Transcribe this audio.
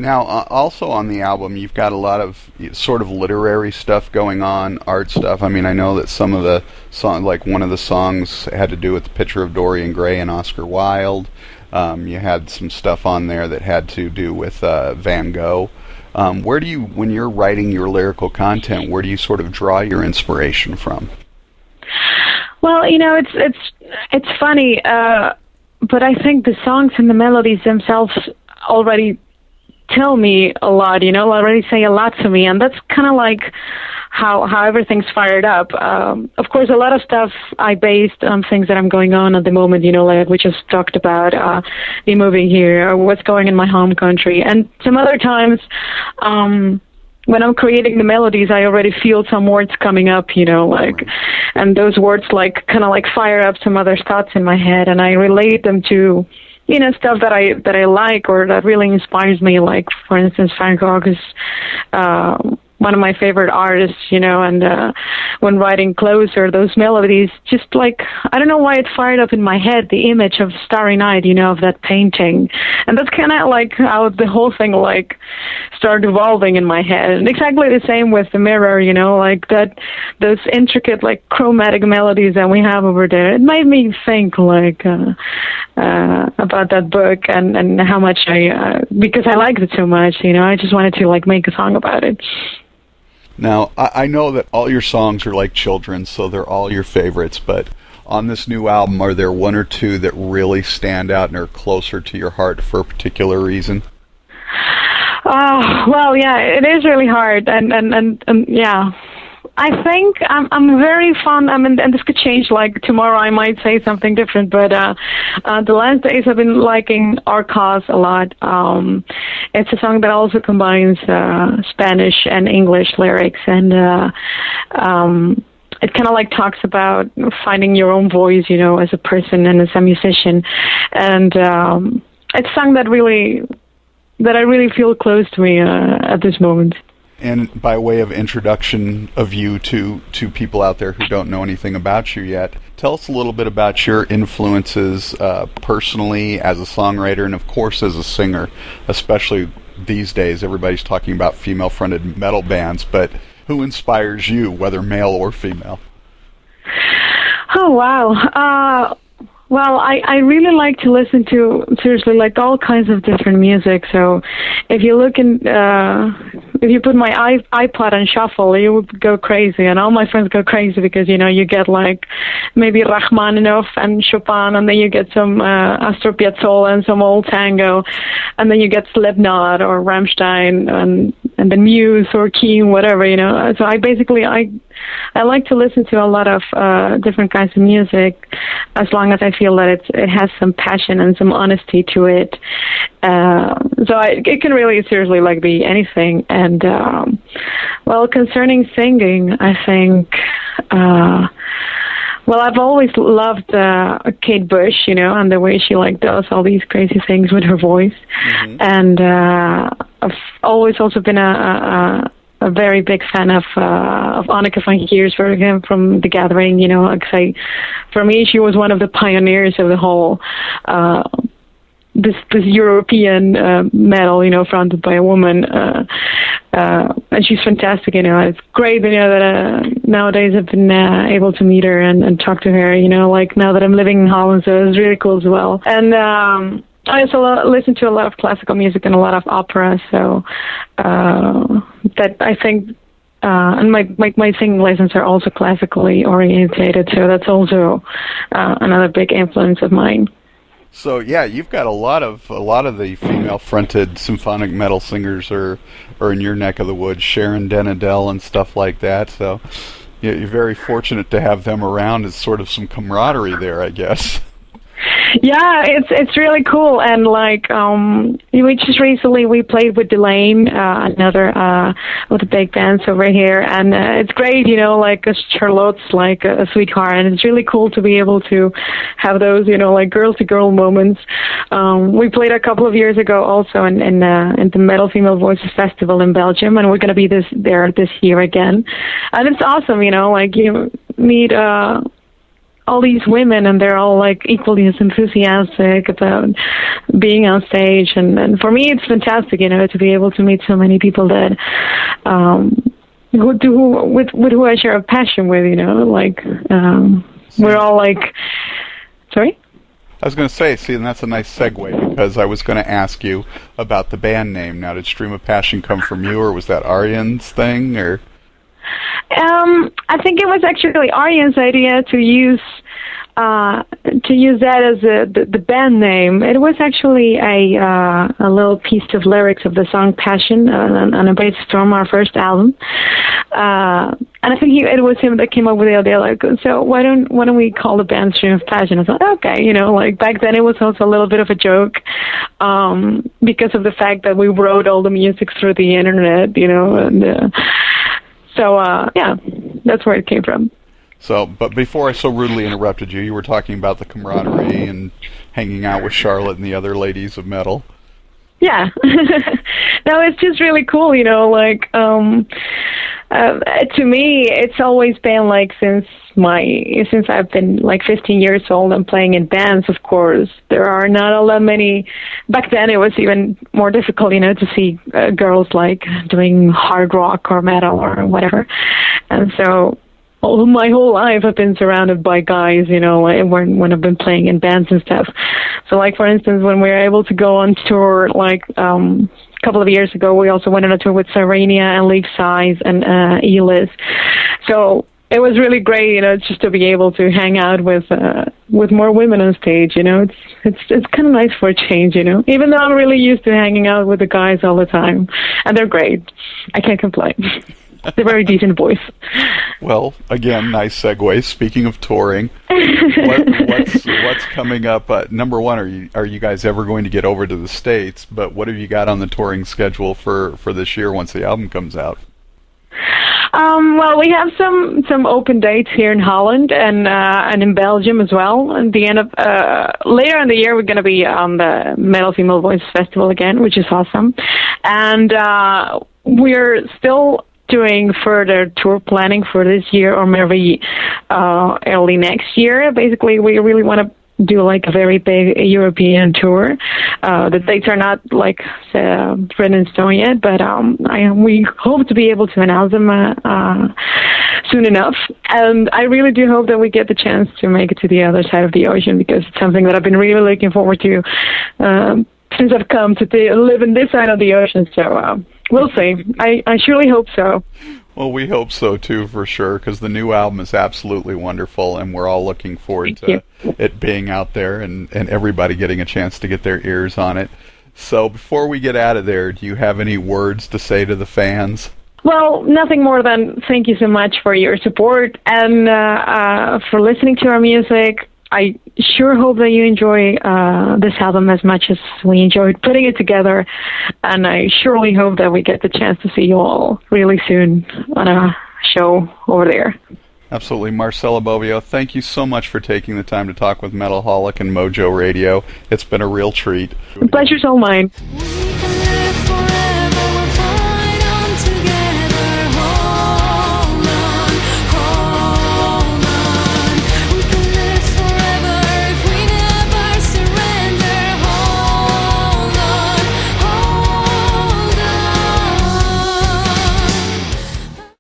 Now, also on the album, you've got a lot of sort of literary stuff going on, art stuff. I mean, I know that some of the like one of the songs had to do with the picture of Dorian Gray and Oscar Wilde. You had some stuff on there that had to do with Van Gogh. Where do you, when you're writing your lyrical content, where do you sort of draw your inspiration from? Well, it's funny, but I think the songs and the melodies themselves already tell me a lot, already say a lot to me, and that's kind of like how everything's fired up. Of course, a lot of stuff I based on things that I'm going on at the moment, like we just talked about, me moving here, or what's going in my home country. And some other times, when I'm creating the melodies, I already feel some words coming up, and those words kind of fire up some other thoughts in my head, and I relate them to stuff that I like or that really inspires me. Like, for instance, Van Gogh is one of my favorite artists, and when writing Closer, those melodies, just I don't know why it fired up in my head, the image of Starry Night, of that painting. And that's kind of how the whole thing started evolving in my head. And exactly the same with The Mirror, those intricate chromatic melodies that we have over there. It made me think about that book and how much because I liked it so much, I just wanted to make a song about it. Now, I know that all your songs are like children, so they're all your favorites, but on this new album, are there one or two that really stand out and are closer to your heart for a particular reason? Well, yeah, it is really hard, and yeah. I think I'm very fond. And this could change. Tomorrow, I might say something different. But the last days, I've been liking Our Cause a lot. It's a song that also combines Spanish and English lyrics, and it kind of talks about finding your own voice, as a person and as a musician. And it's a song that I really feel close to me at this moment. And by way of introduction of you to people out there who don't know anything about you yet, tell us a little bit about your influences personally as a songwriter and, of course, as a singer. Especially these days, everybody's talking about female-fronted metal bands, but who inspires you, whether male or female? Oh, wow. Well, I really like to listen to, seriously, all kinds of different music. So if you look if you put my iPod on shuffle, you would go crazy. And all my friends go crazy because, you get maybe Rachmaninoff and Chopin, and then you get some Astor Piazzolla and some old tango. And then you get Slipknot or Rammstein and then Muse or Keane, whatever, So I like to listen to a lot of different kinds of music, as long as I feel that it has some passion and some honesty to it. So it can really seriously be anything. And well, concerning singing, I think well, I've always loved Kate Bush, and the way she does all these crazy things with her voice. Mm-hmm. And I've always also been a very big fan of Anneke van Giersbergen from The Gathering. For me, she was one of the pioneers of the whole this European metal, fronted by a woman, and she's fantastic. It's great, that nowadays I've been able to meet her and talk to her. Now that I'm living in Holland, so it's really cool as well. And I also listen to a lot of classical music and a lot of opera, so that I think, and my singing lessons are also classically orientated, so that's also another big influence of mine. So yeah, you've got a lot of the female-fronted symphonic metal singers are in your neck of the woods, Sharon Den Adele and stuff like that. So you're very fortunate to have them around. It's sort of some camaraderie there, I guess. Yeah, it's really cool, and we just recently we played with Delane, another of the big bands over here, and it's great, Charlotte's a sweetheart, and it's really cool to be able to have those, girl to girl moments. We played a couple of years ago also in the Metal Female Voices Festival in Belgium, and we're going to be there this year again, and it's awesome, you meet all these women, and they're all like equally as enthusiastic about being on stage. And for me, it's fantastic, to be able to meet so many people that with who I share a passion with. We're all like, sorry. I was going to say, see, and that's a nice segue, because I was going to ask you about the band name. Now, did Stream of Passion come from you, or was that Aryan's thing, or? I think it was actually Aryan's idea to use that as the band name. It was actually a little piece of lyrics of the song Passion on a basis from our first album. And I think it was him that came up with the idea, like, so why don't we call the band Stream of Passion? I thought, okay, like back then it was also a little bit of a joke, because of the fact that we wrote all the music through the internet, and so yeah, that's where it came from. So, but before I so rudely interrupted you, you were talking about the camaraderie and hanging out with Charlotte and the other ladies of metal. Yeah. No, it's just really cool, to me, it's always been like since I've been like 15 years old and playing in bands, of course, there are not all that many. Back then it was even more difficult, to see girls like doing hard rock or metal or whatever. And so my whole life I've been surrounded by guys, when I've been playing in bands and stuff. So like, for instance, when we were able to go on tour, like, a couple of years ago, we also went on a tour with Sirenia and League Size and Elis. So it was really great, just to be able to hang out with more women on stage. It's kind of nice for a change, even though I'm really used to hanging out with the guys all the time, and they're great. I can't complain. They're very decent boys. Well, again, nice segue. Speaking of touring, what's coming up? Number one, are you guys ever going to get over to the States? But what have you got on the touring schedule for this year once the album comes out? Well, we have some open dates here in Holland and in Belgium as well. At the end of later in the year, we're going to be on the Metal Female Voices Festival again, which is awesome. And we're still doing further tour planning for this year or maybe early next year. Basically, we really want to do like a very big European tour. The dates are not like written in stone yet, but we hope to be able to announce them soon enough. And I really do hope that we get the chance to make it to the other side of the ocean, because it's something that I've been really looking forward to since I've come to live in this side of the ocean. So we'll see. I surely hope so. Well, we hope so too, for sure, because the new album is absolutely wonderful, and we're all looking forward to it being out there and everybody getting a chance to get their ears on it. So before we get out of there, do you have any words to say to the fans? Well, nothing more than thank you so much for your support and for listening to our music. I sure hope that you enjoy this album as much as we enjoyed putting it together, and I surely hope that we get the chance to see you all really soon on a show over there. Absolutely. Marcela Bovio, thank you so much for taking the time to talk with Metalholic and Mojo Radio. It's been a real treat. The pleasure's all mine.